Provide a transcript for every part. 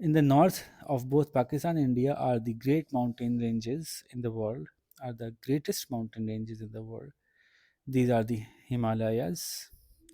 in the north of both Pakistan and India are the great mountain ranges in the world, are the greatest mountain ranges in the world. These are the Himalayas,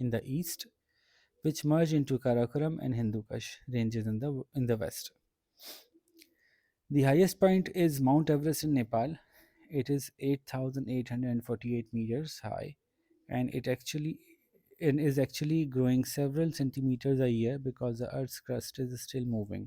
in the east, which merge into Karakoram and Hindu Kush ranges in the west. The highest point is Mount Everest in Nepal. It is 8,848 meters high, and it is actually growing several centimeters a year because the Earth's crust is still moving.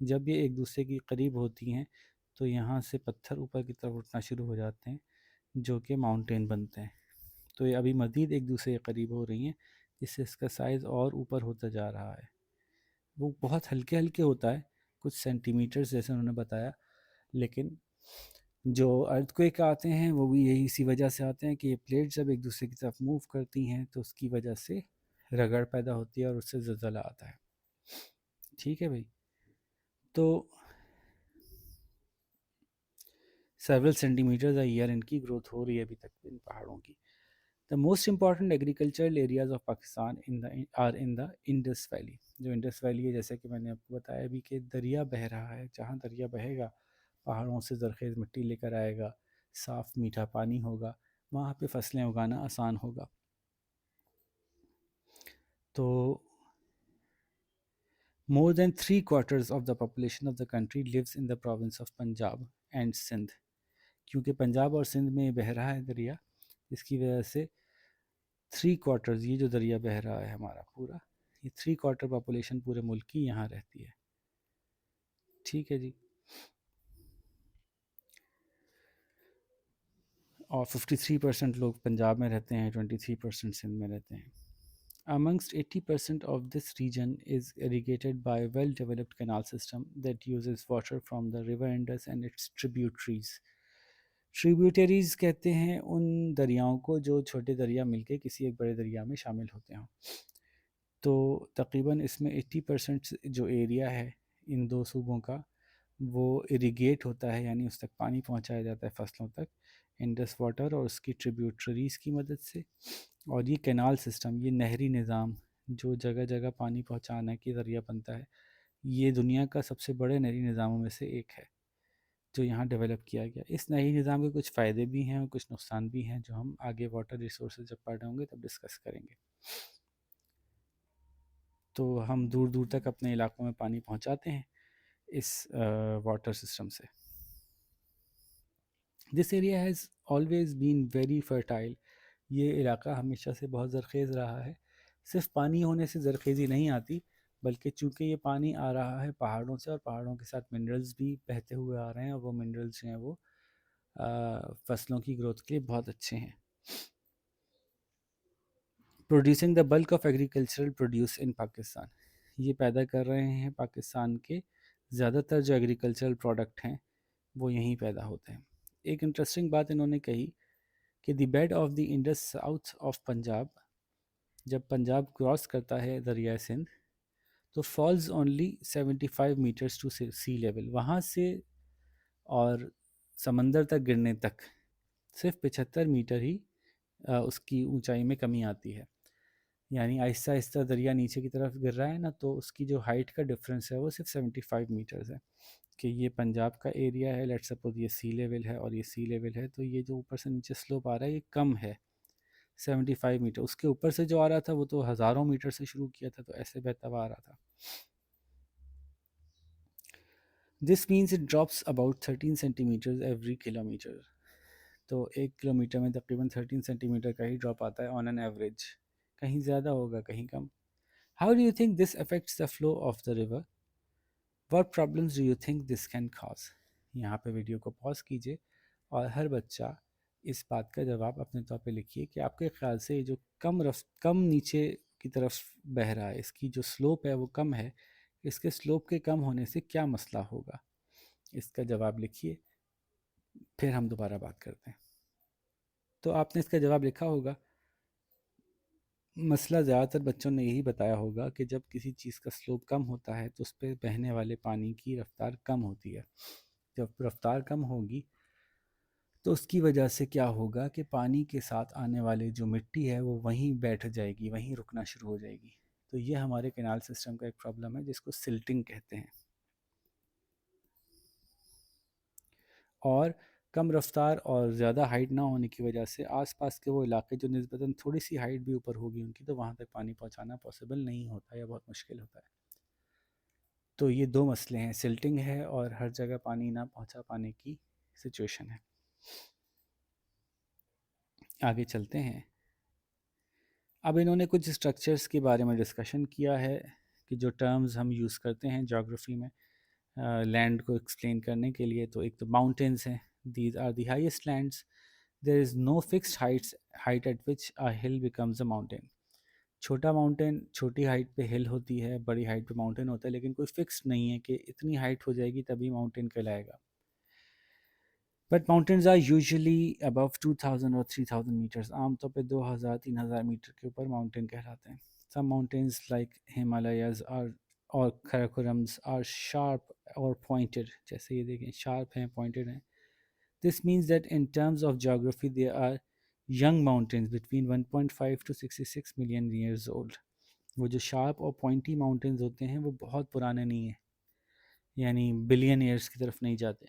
جب یہ ایک دوسرے کی قریب ہوتی ہیں تو یہاں سے پتھر اوپر کی طرف اٹھنا شروع ہو جاتے ہیں جو کہ ماؤنٹین بنتے ہیں. تو یہ ابھی مزید ایک دوسرے کے قریب ہو رہی ہیں جس سے اس کا سائز اور اوپر ہوتا جا رہا ہے. وہ بہت ہلکے ہلکے ہوتا ہے، کچھ سینٹی میٹرز جیسے انہوں نے بتایا، لیکن جو ارتھ کویک آتے ہیں وہ بھی یہی اسی وجہ سے آتے ہیں کہ یہ پلیٹ جب ایک دوسرے کی طرف موو کرتی ہیں تو اس کی وجہ سے رگڑ پیدا ہوتی ہے اور اس سے زلزلہ آتا ہے. ٹھیک ہے بھائی. تو several centimetres a year ان کی گروتھ ہو رہی ہے ابھی تک ان پہاڑوں کی. The most important agricultural areas of Pakistan are in the Indus Valley. جو انڈس ویلی ہے جیسے کہ میں نے آپ کو بتایا بھی کہ دریا بہہ رہا ہے، جہاں دریا بہے گا پہاڑوں سے زرخیز مٹی لے کر آئے گا، صاف میٹھا پانی ہوگا، وہاں پہ فصلیں اگانا آسان ہوگا. تو more than 3/4 of the population of the country lives in the province of Punjab and Sindh. کیونکہ پنجاب اور سندھ میں بہہ رہا ہے دریا، اس کی وجہ سے 3/4 یہ جو دریا بہہ رہا ہے ہمارا پورا، یہ 3/4 پاپولیشن پورے ملک کی یہاں رہتی ہے. ٹھیک ہے جی. اور 53% لوگ پنجاب میں رہتے ہیں، 23% سندھ میں رہتے ہیں. Amongst 80% of this region is irrigated by a well-developed canal system that uses water from the river Indus and its tributaries. ٹریبیوٹریز کہتے ہیں ان دریاؤں کو جو چھوٹے دریا مل کے کسی ایک بڑے دریا میں شامل ہوتے ہوں. تو تقریباً اس میں 80% جو ایریا ہے ان دو صوبوں کا وہ اریگیٹ ہوتا ہے، یعنی اس تک پانی پہنچایا جاتا ہے فصلوں تک انڈس واٹر اور اس کی ٹریبیوٹریز کی مدد سے. اور یہ کینال سسٹم، یہ نہری نظام جو جگہ جگہ پانی پہنچانے کے ذریعہ بنتا ہے، یہ دنیا کا سب سے بڑے نہری نظاموں میں سے ایک ہے جو یہاں ڈیولپ کیا گیا. اس نہری نظام کے کچھ فائدے بھی ہیں اور کچھ نقصان بھی ہیں جو ہم آگے واٹر ریسورسز جب پڑھ رہے ہوں گے تب ڈسکس کریں گے. تو ہم دور دور تک اپنے علاقوں میں پانی پہنچاتے ہیں اس واٹر سسٹم سے. This area has always been very fertile. یہ علاقہ ہمیشہ سے بہت زرخیز رہا ہے. صرف پانی ہونے سے زرخیزی نہیں آتی، بلکہ چونکہ یہ پانی آ رہا ہے پہاڑوں سے اور پہاڑوں کے ساتھ منرلز بھی بہتے ہوئے آ رہے ہیں، اور وہ منرلز جو ہیں وہ فصلوں کی گروتھ کے لیے بہت اچھے ہیں. Producing the bulk of agricultural produce in Pakistan. یہ پیدا کر رہے ہیں پاکستان کے زیادہ تر جو ایگریکلچرل پروڈکٹ ہیں وہ یہیں پیدا ہوتے ہیں. ایک انٹرسٹنگ بات انہوں نے کہی کہ the bed of the Indus south of Punjab, جب پنجاب کراس کرتا ہے دریائے سندھ تو falls only 75 metres to sea level. وہاں سے اور سمندر تک گرنے تک صرف 75 میٹر ہی اس کی اونچائی میں کمی آتی ہے. یعنی آہستہ آہستہ دریا نیچے کی طرف گر رہا ہے نا، تو اس کی جو ہائٹ کا ڈفرینس ہے وہ صرف 75 میٹرز ہے. کہ یہ پنجاب کا ایریا ہے، لیٹ سپوز یہ سی لیول ہے اور یہ سی لیول ہے، تو یہ جو اوپر سے نیچے سلوپ آ رہا ہے یہ کم ہے 75 میٹر. اس کے اوپر سے جو آ رہا تھا وہ تو ہزاروں میٹر سے شروع کیا تھا، تو ایسے بہتا ہوا آ رہا تھا. This means it drops about 13 centimeters every kilometer. تو ایک کلومیٹر میں تقریباً 13 سینٹی میٹر کا ہی ڈراپ آتا ہے آن این ایوریج. کہیں زیادہ ہوگا کہیں کم. How do you think this affects the flow of the river? What problems do you think this can cause? یہاں پہ ویڈیو کو پاز کیجئے اور ہر بچہ اس بات کا جواب اپنے طور پہ لکھیے کہ آپ کے خیال سے جو کم نیچے کی طرف بہہ رہا ہے، اس کی جو سلوپ ہے وہ کم ہے، اس کے سلوپ کے کم ہونے سے کیا مسئلہ ہوگا؟ اس کا جواب لکھیے، پھر ہم دوبارہ بات کرتے ہیں. تو آپ نے اس کا جواب لکھا ہوگا. مسئلہ زیادہ تر بچوں نے یہی بتایا ہوگا کہ جب کسی چیز کا سلوپ کم ہوتا ہے تو اس پہ بہنے والے پانی کی رفتار کم ہوتی ہے. جب رفتار کم ہوگی تو اس کی وجہ سے کیا ہوگا کہ پانی کے ساتھ آنے والے جو مٹی ہے وہ وہیں بیٹھ جائے گی، وہیں رکنا شروع ہو جائے گی. تو یہ ہمارے کینال سسٹم کا ایک پرابلم ہے جس کو سلٹنگ کہتے ہیں. اور کم رفتار اور زیادہ ہائٹ نہ ہونے کی وجہ سے آس پاس کے وہ علاقے جو نسبتاً تھوڑی سی ہائٹ بھی اوپر ہوگی ان کی، تو وہاں تک پانی پہنچانا پاسبل نہیں ہوتا یا بہت مشکل ہوتا ہے. تو یہ دو مسئلے ہیں، سلٹنگ ہے اور ہر جگہ پانی نہ پہنچا پانے کی سچویشن ہے. آگے چلتے ہیں. اب انہوں نے کچھ اسٹرکچرز کے بارے میں ڈسکشن کیا ہے کہ جو ٹرمز ہم یوز کرتے ہیں جیوگرافی میں. لینڈ کو ایکسپلین کرنے کے لیے. تو ایک تو ماؤنٹینس ہیں, these are the highest lands. There is no fixed height at which a hill becomes a mountain. چھوٹا ماؤنٹین چھوٹی ہائٹ پہ ہل ہوتی ہے, بڑی ہائٹ پہ ماؤنٹین ہوتا ہے, لیکن کوئی فکس نہیں ہے کہ اتنی ہائٹ ہو جائے گی تبھی ماؤنٹین کہلائے گا. بٹ ماؤنٹینز آر یوزلی ابو 2000 اور 3000 میٹرز. عام طور پہ 2000-3000 میٹر کے اوپر ماؤنٹین کہلاتے ہیں. سم ماؤنٹینز لائک ہمالیاز اور کراکورمز آر شارپ اور پوائنٹڈ. جیسے یہ دیکھیں شارپ ہیں, پوائنٹڈ ہیں. This means that in terms of geography there are young mountains between 1.5 to 66 million years old. وہ جو شارپ اور پوائنٹی ماؤنٹینز ہوتے ہیں وہ بہت پرانے نہیں ہیں, یعنی بلین ایئرس کی طرف نہیں جاتے.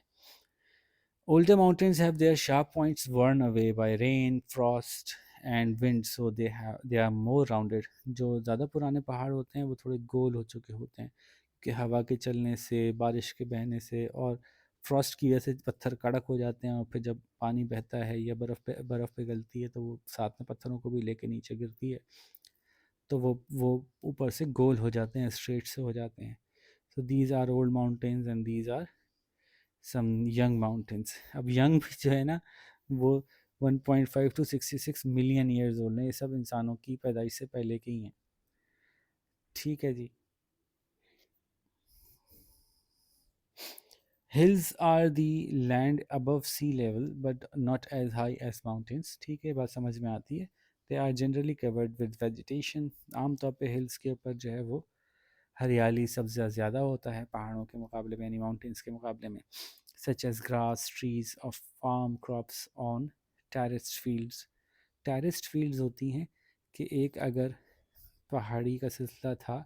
Older mountains have their sharp points worn away by rain, frost and wind, so they are more rounded. جو زیادہ پرانے پہاڑ ہوتے ہیں وہ تھوڑے گول ہو چکے ہوتے ہیں کہ ہوا کے چلنے سے, بارش کے بہنے سے اور فراسٹ کی وجہ سے پتھر کڑک ہو جاتے ہیں, اور پھر جب پانی بہتا ہے یا برف پہ گلتی ہے تو وہ ساتھ میں پتھروں کو بھی لے کے نیچے گرتی ہے, تو وہ اوپر سے گول ہو جاتے ہیں, اسٹریٹ سے ہو جاتے ہیں. So these are old mountains and these are some young mountains. اب young بھی جو ہے نا وہ 1.5 to 66 ملین ایئرز اولڈ ہیں. یہ سب انسانوں کی پیدائش سے پہلے کے ہی ہیں. ٹھیک ہے جی. Hills are the land above sea level but not as high as mountains. ٹھیک ہے, بات سمجھ میں آتی ہے. They are generally covered with vegetation. عام طور پہ ہلس کے اوپر جو ہے وہ ہریالی سبزہ زیادہ ہوتا ہے پہاڑوں کے مقابلے میں, یعنی ماؤنٹینس کے مقابلے میں. Such as grass, trees of farm crops on terraced fields. Terraced fields ہوتی ہیں کہ ایک اگر پہاڑی کا سلسلہ تھا,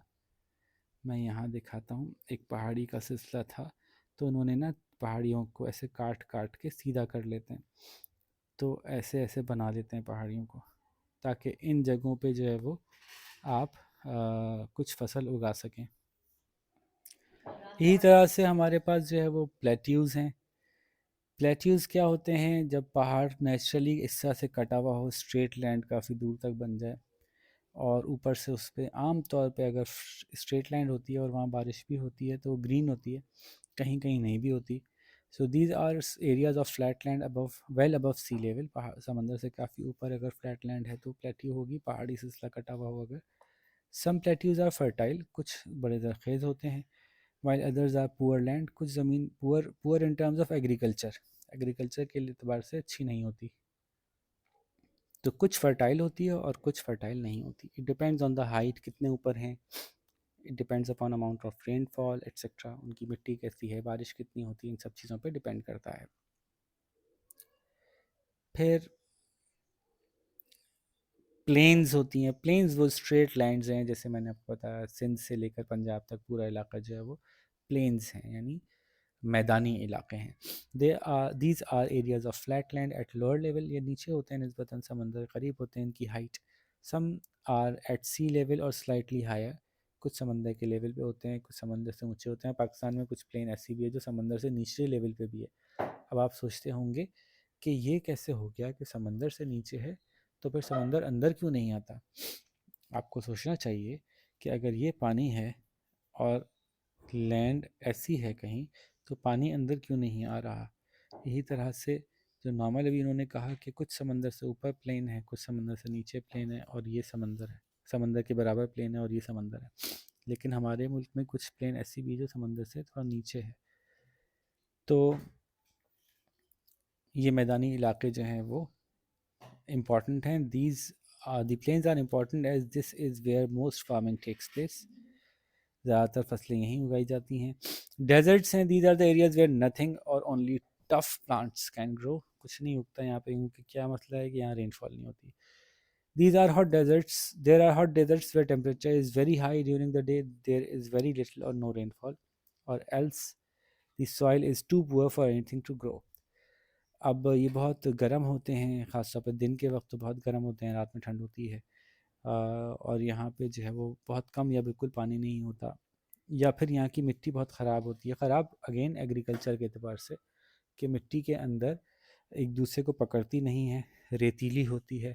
میں یہاں دکھاتا ہوں, ایک پہاڑی کا سلسلہ تھا تو انہوں نے نا پہاڑیوں کو ایسے کاٹ کے سیدھا کر لیتے ہیں, تو ایسے بنا دیتے ہیں پہاڑیوں کو تاکہ ان جگہوں پہ جو ہے وہ آپ کچھ فصل اگا سکیں. اسی طرح سے ہمارے پاس جو ہے وہ پلیٹیوز ہیں. پلیٹیوز کیا ہوتے ہیں؟ جب پہاڑ نیچرلی اس طرح سے کٹا ہوا ہو, اسٹریٹ لینڈ کافی دور تک بن جائے, اور اوپر سے اس پہ عام طور پہ اگر اسٹریٹ لینڈ ہوتی ہے اور وہاں بارش بھی ہوتی ہے تو وہ گرین ہوتی ہے, کہیں کہیں نہیں بھی ہوتی. So these are areas of flat land well above sea level. سمندر سے کافی اوپر اگر فلیٹ لینڈ ہے تو پلیٹیو ہوگی, پہاڑی سلسلہ کٹا ہوا ہو اگر. سم پلیٹیوز آر فرٹائل, کچھ بڑے زرخیز ہوتے ہیں. while others are poor land, کچھ زمین poor in terms of agriculture کے اعتبار سے اچھی نہیں ہوتی. تو کچھ فرٹائل ہوتی ہے اور کچھ فرٹائل نہیں ہوتی. It depends on the height, کتنے اوپر ہیں. It depends upon amount of rainfall etcetera, ان کی مٹی کیسی ہے, بارش کتنی ہوتی ہے, ان سب چیزوں پہ ڈپینڈ کرتا ہے. پھر پلینز ہوتی ہیں. پلینز وہ اسٹریٹ لینڈز ہیں, جیسے میں نے آپ کو بتایا سندھ سے لے کر پنجاب تک پورا علاقہ جو ہے وہ پلینز ہیں, یعنی میدانی علاقے ہیں. These are areas of flat land at lower level. یہ نیچے ہوتے ہیں نسبتاً سمندر قریب ہوتے ہیں ان کی height. Some are at sea level اور سلائٹلی ہائر. کچھ سمندر کے لیول پہ ہوتے ہیں, کچھ سمندر سے اونچے ہوتے ہیں. پاکستان میں کچھ پلین ایسی بھی ہے جو سمندر سے نیچے لیول پہ بھی ہے. اب آپ سوچتے ہوں گے کہ یہ کیسے ہو گیا کہ سمندر سے نیچے ہے تو پھر سمندر اندر کیوں نہیں آتا. آپ کو سوچنا چاہیے کہ اگر یہ پانی ہے اور لینڈ ایسی ہے کہیں, تو پانی اندر کیوں نہیں آ رہا. یہی طرح سے جو نارمل ابھی انہوں نے کہا کہ کچھ سمندر سے اوپر پلین ہے, کچھ سمندر سے نیچے پلین ہے, اور یہ سمندر ہے, سمندر کے برابر پلین ہے اور یہ سمندر ہے. لیکن ہمارے ملک میں کچھ پلین ایسی بھی جو سمندر سے تھوڑا نیچے ہے. تو یہ میدانی علاقے جو ہیں وہ امپورٹنٹ ہیں. The plains are important as this is where most farming takes place. زیادہ تر فصلیں یہیں اگائی جاتی ہیں. ڈیزرٹس ہیں. These are the areas where nothing or only tough plants can grow. کچھ نہیں اگتا یہاں پہ, کیونکہ کیا مسئلہ ہے کہ یہاں رین فال نہیں ہوتی. These are hot deserts. There are hot deserts where temperature is very high during the day. There is very little or no rainfall, or else the soil is too poor for anything to grow. اب یہ بہت گرم ہوتے ہیں, خاص طور پہ دن کے وقت تو بہت گرم ہوتے ہیں, رات میں ٹھنڈ ہوتی ہے, اور یہاں پہ جو ہے وہ بہت کم یا بالکل پانی نہیں ہوتا, یا پھر یہاں کی مٹی بہت خراب ہوتی ہے. خراب اگین ایگریکلچر کے اعتبار سے کہ مٹی کے اندر ایک دوسرے کو پکڑتی نہیں ہے, ریتیلی ہوتی ہے,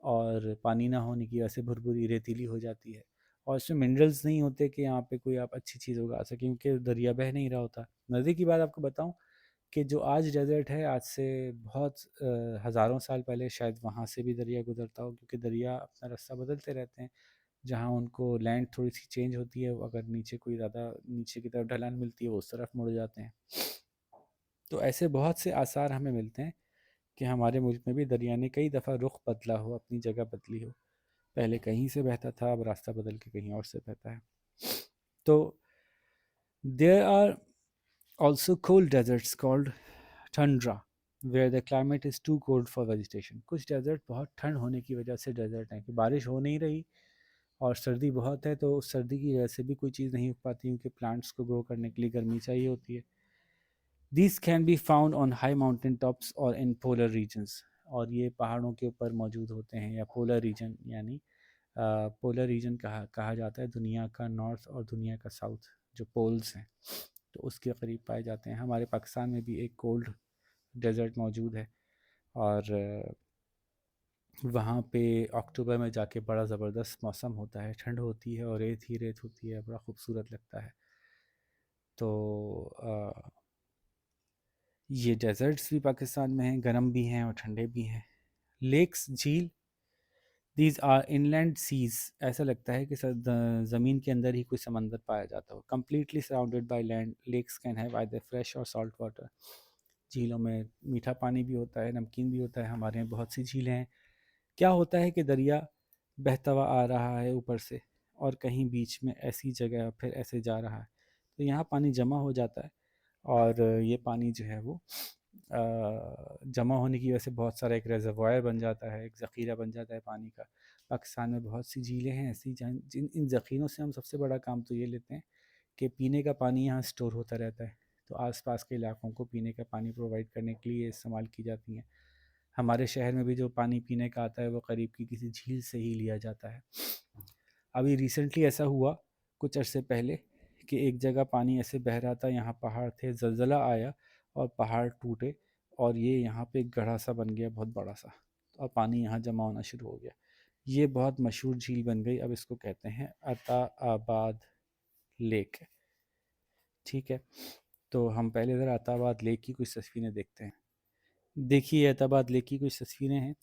اور پانی نہ ہونے کی وجہ سے بھربھری ریتیلی ہو جاتی ہے, اور اس میں منرلز نہیں ہوتے کہ یہاں پہ کوئی آپ اچھی چیز اگا سکیں، کیونکہ دریا بہہ نہیں رہا ہوتا. مزے کی بات آپ کو بتاؤں کہ جو آج ڈیزرٹ ہے، آج سے بہت ہزاروں سال پہلے شاید وہاں سے بھی دریا گزرتا ہو، کیونکہ دریا اپنا راستہ بدلتے رہتے ہیں. جہاں ان کو لینڈ تھوڑی سی چینج ہوتی ہے، اگر نیچے کوئی زیادہ نیچے کی طرف ڈھلان ملتی ہے وہ اس طرف مڑ جاتے ہیں. تو ایسے بہت سے آثار ہمیں ملتے ہیں کہ ہمارے ملک میں بھی دریا نے کئی دفعہ رخ بدلا ہو، اپنی جگہ بدلی ہو. پہلے کہیں سے بہتا تھا، اب راستہ بدل کے کہیں اور سے بہتا ہے. تو there are also cold deserts called tundra where the climate is too cold for vegetation. کچھ ڈیزرٹ بہت ٹھنڈ ہونے کی وجہ سے ڈیزرٹ ہیں کہ بارش ہو نہیں رہی اور سردی بہت ہے، تو اس سردی کی وجہ سے بھی کوئی چیز نہیں اگ پاتی، کیونکہ پلانٹس کو گرو کرنے کے لیے گرمی چاہیے ہوتی ہے. These can be found on high mountain tops or in polar regions. اور یہ پہاڑوں کے اوپر موجود ہوتے ہیں، یا پولر ریجن، یعنی پولر ریجن کہا جاتا ہے دنیا کا نارتھ اور دنیا کا ساؤتھ جو پولز ہیں، تو اس کے قریب پائے جاتے ہیں. ہمارے پاکستان میں بھی ایک کولڈ ڈیزرٹ موجود ہے، اور وہاں پہ اکتوبر میں جا کے بڑا زبردست موسم ہوتا ہے، ٹھنڈ ہوتی ہے اور ریت ہی ریت ہوتی ہے، بڑا خوبصورت لگتا ہے. تو یہ ڈیزرٹس بھی پاکستان میں ہیں، گرم بھی ہیں اور ٹھنڈے بھی ہیں. لیکس، جھیل، these are inland seas. ایسا لگتا ہے کہ زمین کے اندر ہی کوئی سمندر پایا جاتا ہو. Completely surrounded by land, lakes can have either fresh or salt water. جھیلوں میں میٹھا پانی بھی ہوتا ہے، نمکین بھی ہوتا ہے. ہمارے یہاں بہت سی جھیلیں ہیں. کیا ہوتا ہے کہ دریا بہتا ہوا آ رہا ہے اوپر سے، اور کہیں بیچ میں ایسی جگہ پھر ایسے جا رہا ہے، تو یہاں پانی جمع ہو جاتا ہے، اور یہ پانی جو ہے وہ جمع ہونے کی وجہ سے بہت سارا ایک ریزروائر بن جاتا ہے، ایک ذخیرہ بن جاتا ہے پانی کا. پاکستان میں بہت سی جھیلیں ہیں ایسی ان ذخیروں سے ہم سب سے بڑا کام تو یہ لیتے ہیں کہ پینے کا پانی یہاں سٹور ہوتا رہتا ہے، تو آس پاس کے علاقوں کو پینے کا پانی پرووائڈ کرنے کے لیے استعمال کی جاتی ہیں. ہمارے شہر میں بھی جو پانی پینے کا آتا ہے وہ قریب کی کسی جھیل سے ہی لیا جاتا ہے. ابھی ریسنٹلی ایسا ہوا کچھ عرصے پہلے کہ ایک جگہ پانی ایسے بہہ رہا تھا، یہاں پہاڑ تھے، زلزلہ آیا اور پہاڑ ٹوٹے، اور یہ یہاں پہ ایک گڑھا سا بن گیا بہت بڑا سا، اور پانی یہاں جمع ہونا شروع ہو گیا. یہ بہت مشہور جھیل بن گئی. اب اس کو کہتے ہیں عطا آباد لیک. ٹھیک ہے، تو ہم پہلے ذرا عطا آباد لیک کی کچھ تصویریں دیکھتے ہیں. دیکھیے عطا آباد لیک کی کچھ تصویریں ہیں،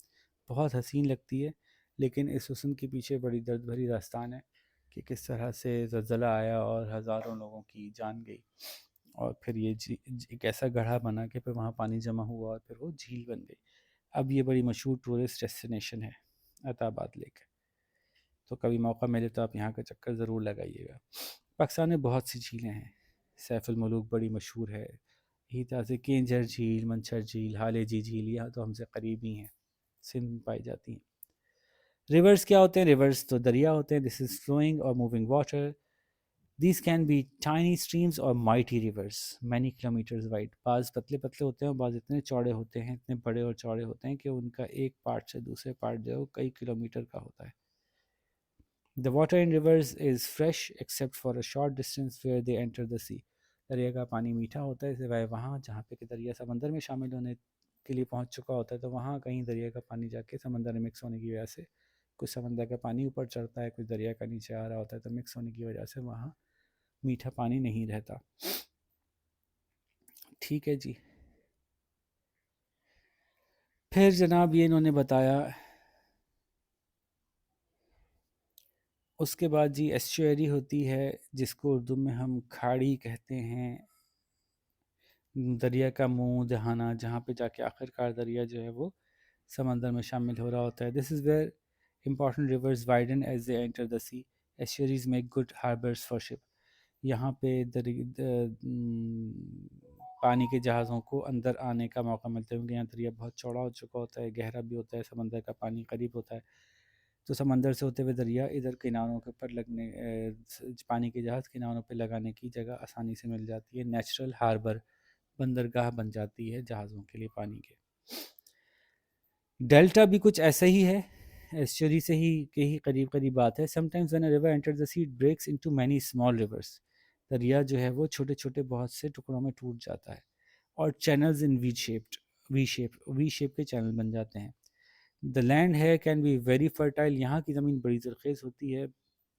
بہت حسین لگتی ہے، لیکن اس حسن کے پیچھے بڑی درد بھری داستان ہے کہ کس طرح سے زلزلہ آیا اور ہزاروں لوگوں کی جان گئی، اور پھر یہ ایک ایسا گڑھا بنا کہ پھر وہاں پانی جمع ہوا اور پھر وہ جھیل بن گئی. اب یہ بڑی مشہور ٹورسٹ ڈیسٹینیشن ہے عطا آباد لیک. تو کبھی موقع ملے تو آپ یہاں کا چکر ضرور لگائیے گا. پاکستان میں بہت سی جھیلیں ہیں. سیف الملوک بڑی مشہور ہے، اسی طرح سے کینجر جھیل، منچھر جھیل، ہالے جی جھیل، یہاں تو ہم سے قریب ہی ہیں، سندھ میں پائی جاتی ہیں. ریورز کیا ہوتے ہیں؟ ریورز تو دریا ہوتے ہیں. دس از فلوئنگ اور moving water. These can be tiny streams or mighty rivers many kilometers wide. بعض پتلے پتلے ہوتے ہیں اور بعض اتنے چوڑے ہوتے ہیں، اتنے بڑے اور چوڑے ہوتے ہیں کہ ان کا ایک پارٹ سے دوسرے پارٹ جو ہے وہ کئی کلومیٹر کا ہوتا ہے. The water in rivers is fresh except for a short distance where they enter the sea. دریا کا پانی میٹھا ہوتا ہے سوائے وہاں جہاں پہ کہ دریا سمندر میں شامل ہونے کے لیے پہنچ چکا ہوتا ہے، تو وہاں کہیں دریا کا پانی جا کے سمندر میں مکس ہونے کی وجہ سے کچھ سمندر کا پانی اوپر چڑھتا ہے، کچھ دریا کا نیچے آ رہا ہوتا ہے، تو مکس ہونے کی وجہ سے وہاں میٹھا پانی نہیں رہتا. ٹھیک ہے جی. پھر جناب یہ انہوں نے بتایا اس کے بعد جی ایسچوئری ہوتی ہے جس کو اردو میں ہم کھاڑی کہتے ہیں. دریا کا منہ دہانہ، جہاں پہ جا کے آخر کار دریا جو ہے وہ سمندر میں شامل ہو رہا ہوتا ہے. This is where important rivers widen as they enter the sea. Estuaries make good harbours for ship. یہاں پہ پانی کے جہازوں کو اندر آنے کا موقع ملتا ہے، کیونکہ یہاں دریا بہت چوڑا ہو چکا ہوتا ہے، گہرا بھی ہوتا ہے، سمندر کا پانی قریب ہوتا ہے، تو سمندر سے ہوتے ہوئے دریا ادھر کناروں کے اوپر لگنے پانی کے جہاز کناروں پہ لگانے کی جگہ آسانی سے مل جاتی ہے. نیچرل ہاربر، بندرگاہ بن جاتی ہے جہازوں کے لیے پانی کے. ڈیلٹا بھی کچھ ایسا ہی ہے، ایسچوری سے ہی کے ہی قریب قریب بات ہے. Sometimes when a river enters the sea it breaks into many small rivers. دریا جو ہے وہ چھوٹے چھوٹے بہت سے ٹکڑوں میں ٹوٹ جاتا ہے، اور چینلز ان وی شیپ کے چینل بن جاتے ہیں. The land here can be very fertile. یہاں کی زمین بڑی زرخیز ہوتی ہے،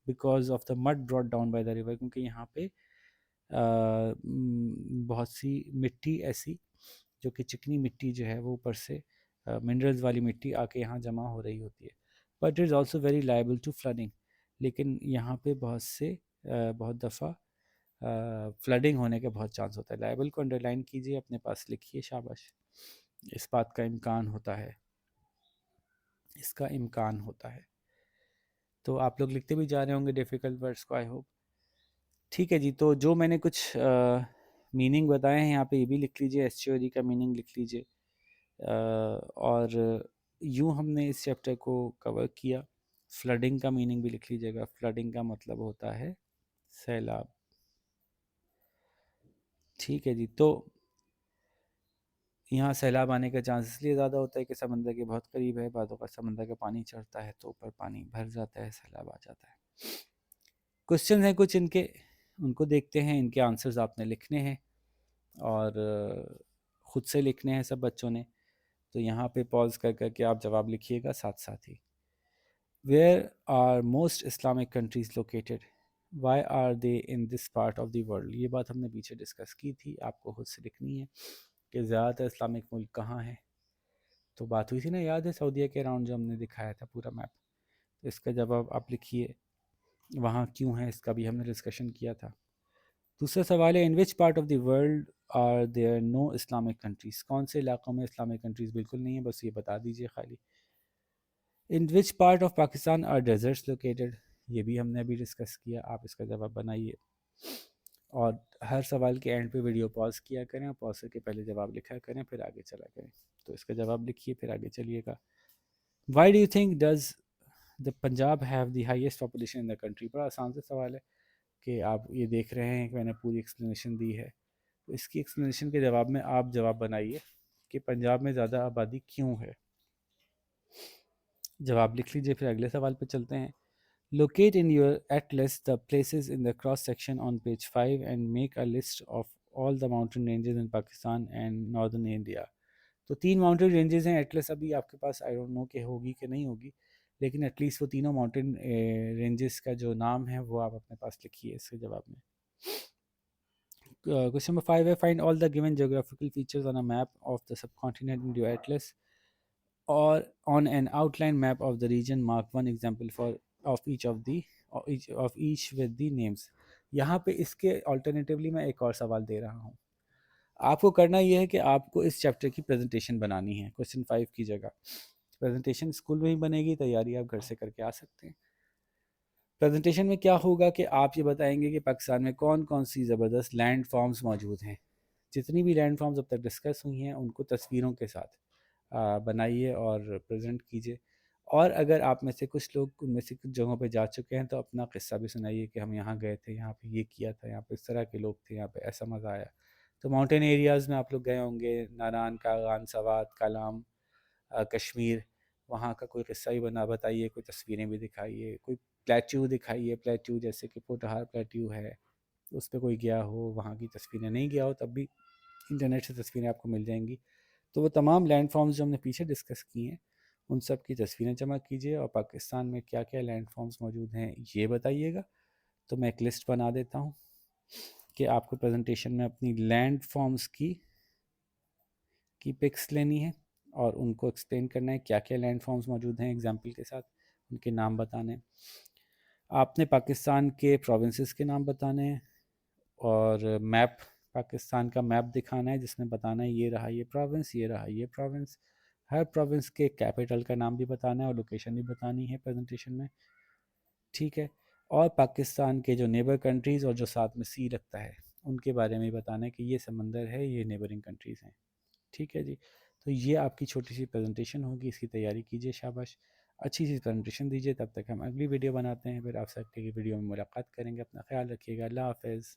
because of the mid brought down by the river, کیونکہ یہاں پہ بہت سی مٹی ایسی جو کہ چکنی مٹی جو ہے وہ اوپر سے منرلز والی مٹی آ کے یہاں جمع ہو رہی ہوتی ہے. But it is also very liable to flooding. لیکن یہاں پہ بہت دفعہ فلڈنگ ہونے کے بہت چانس ہوتا ہے. لائبل کو انڈر لائن کیجیے، اپنے پاس لکھیے، شاباش. اس بات کا امکان ہوتا ہے، اس کا امکان ہوتا ہے. تو آپ لوگ لکھتے بھی جا رہے ہوں گے ڈیفیکلٹ ورڈس کو، آئی ہوپ. ٹھیک ہے جی. تو جو میں نے کچھ میننگ بتائے ہیں یہاں پہ یہ بھی لکھ لیجیے، ایسچوری کا میننگ لکھ لیجیے. اور یوں ہم نے اس چیپٹر کو کور کیا. فلڈنگ کا میننگ بھی لکھ لیجیے گا. فلڈنگ کا مطلب ہوتا ہے سیلاب. ٹھیک ہے جی. تو یہاں سیلاب آنے کا چانس اس لیے زیادہ ہوتا ہے کہ سمندر کے بہت قریب ہے. بعض اوقات سمندر کا پانی چڑھتا ہے تو اوپر پانی بھر جاتا ہے، سیلاب آ جاتا ہے. کوشچن ہیں کچھ ان کو دیکھتے ہیں. ان کے آنسرز آپ نے لکھنے ہیں اور خود سے لکھنے ہیں سب بچوں نے. تو یہاں پہ پاز کر کر کے آپ جواب لکھیے گا ساتھ ساتھ ہی. Where are most Islamic countries located? Why are they in this part of the world? یہ بات ہم نے پیچھے ڈسکس کی تھی، آپ کو خود سے لکھنی ہے کہ زیادہ تر اسلامک ملک کہاں ہیں. تو بات ہوئی تھی نا، یاد ہے سعودیہ کے اراؤنڈ جو ہم نے دکھایا تھا پورا میپ. تو اس کا جواب آپ لکھیے. وہاں کیوں ہے اس کا بھی ہم نے ڈسکشن کیا تھا. دوسرا سوال ہے، in which part of the world are there no Islamic countries? کون سے علاقوں میں اسلامک کنٹریز بالکل نہیں ہیں، بس یہ بتا دیجیے خالی. In which part of Pakistan are deserts located? یہ بھی ہم نے ابھی ڈسکس کیا. آپ اس کا جواب بنائیے. اور ہر سوال کے اینڈ پہ ویڈیو پاز کیا کریں اور پاز کر کے پہلے جواب لکھا کریں، پھر آگے چلا کریں. تو اس کا جواب لکھیے پھر آگے چلیے گا. Why do you think does the Punjab have the highest population in the country? بڑا آسان سے سوال ہے کہ آپ یہ دیکھ رہے ہیں کہ میں نے پوری ایکسپلینیشن دی ہے. تو اس کی ایکسپلینیشن کے جواب میں آپ جواب بنائیے کہ پنجاب میں زیادہ آبادی کیوں ہے. جواب لکھ لیجیے پھر اگلے سوال پہ چلتے ہیں. Locate in your Atlas the places in the cross section on page 5 and make a list of all the mountain ranges in Pakistan and northern India. تو 3 ماؤنٹین رینجز ہیں. ایٹلس ابھی آپ کے پاس آئی ڈونٹ نو کہ ہوگی کہ نہیں ہوگی، لیکن ایٹ لیسٹ وہ تینوں ماؤنٹین رینجز کا جو نام ہے وہ آپ اپنے پاس لکھیے اس کے جواب میں. Question number 5 ہے find all the given geographical features on a map of the subcontinent in your atlas or on an outline map of the region. Mark one example for of each with the names. یہاں پہ اس کے الٹرنیٹیولی میں ایک اور سوال دے رہا ہوں. آپ کو کرنا یہ ہے کہ آپ کو اس چیپٹر کی پریزنٹیشن بنانی ہے کوسچن 5 کی جگہ. پریزنٹیشن اسکول میں ہی بنے گی، تیاری آپ گھر سے کر کے آ سکتے ہیں. پریزنٹیشن میں کیا ہوگا کہ آپ یہ بتائیں گے کہ پاکستان میں کون کون سی زبردست لینڈ فارمز موجود ہیں. جتنی بھی لینڈ فارمز اب تک ڈسکس ہوئی ہیں ان کو تصویروں کے ساتھ بنائیے اور پریزنٹ کیجیے. اور اگر آپ میں سے کچھ لوگ ان میں سے کچھ جگہوں پہ جا چکے ہیں تو اپنا قصہ بھی سنائیے کہ ہم یہاں گئے تھے، یہاں پہ یہ کیا تھا، یہاں پہ اس طرح کے لوگ تھے، یہاں پہ ایسا مزہ آیا. تو ماؤنٹین ایریاز میں آپ لوگ گئے ہوں گے، ناران، کاغان، سوات، کالام، کشمیر. وہاں کا کوئی قصہ ہی بتائیے، کوئی تصویریں بھی دکھائیے، کوئی پلیٹیو دکھائیے. پلیٹیو جیسے کہ پوٹہار پلیٹیو ہے، اس پہ کوئی گیا ہو، وہاں کی تصویریں نہیں گیا ہو تب بھی انٹرنیٹ سے تصویریں آپ کو مل جائیں گی. تو وہ تمام لینڈ فارمز جو ہم نے پیچھے ڈسکس کی ہیں ان سب کی تصویریں جمع کیجیے اور پاکستان میں کیا کیا لینڈ فارمز موجود ہیں یہ بتائیے گا. تو میں ایک لسٹ بنا دیتا ہوں کہ آپ کو پریزنٹیشن میں اپنی لینڈ فارمز کی پکس لینی ہے اور ان کو ایکسپلین کرنا ہے کیا کیا لینڈ فارمز موجود ہیں ایگزامپل کے ساتھ، ان کے نام بتانے ہیں. آپ نے پاکستان کے پروونسز کے نام بتانے ہیں اور میپ، پاکستان کا میپ دکھانا ہے جس میں بتانا ہے یہ رہا یہ پروونس، یہ رہا یہ پروونس. ہر پروونس کے کیپٹل کا نام بھی بتانا ہے اور لوکیشن بھی بتانی ہے پریزنٹیشن میں. ٹھیک ہے. اور پاکستان کے جو نیبر کنٹریز اور جو ساتھ میں سی رکھتا ہے ان کے بارے میں بتانا ہے کہ یہ سمندر ہے، یہ نیبرنگ کنٹریز ہیں. ٹھیک ہے جی. تو یہ آپ کی چھوٹی سی پریزنٹیشن ہوگی، اس کی تیاری کیجیے. شاباش، اچھی سی پریزنٹیشن دیجیے. تب تک ہم اگلی ویڈیو بناتے ہیں، پھر آپ سے اگلی ویڈیو میں ملاقات کریں گے. اپنا خیال رکھیے گا. اللہ حافظ.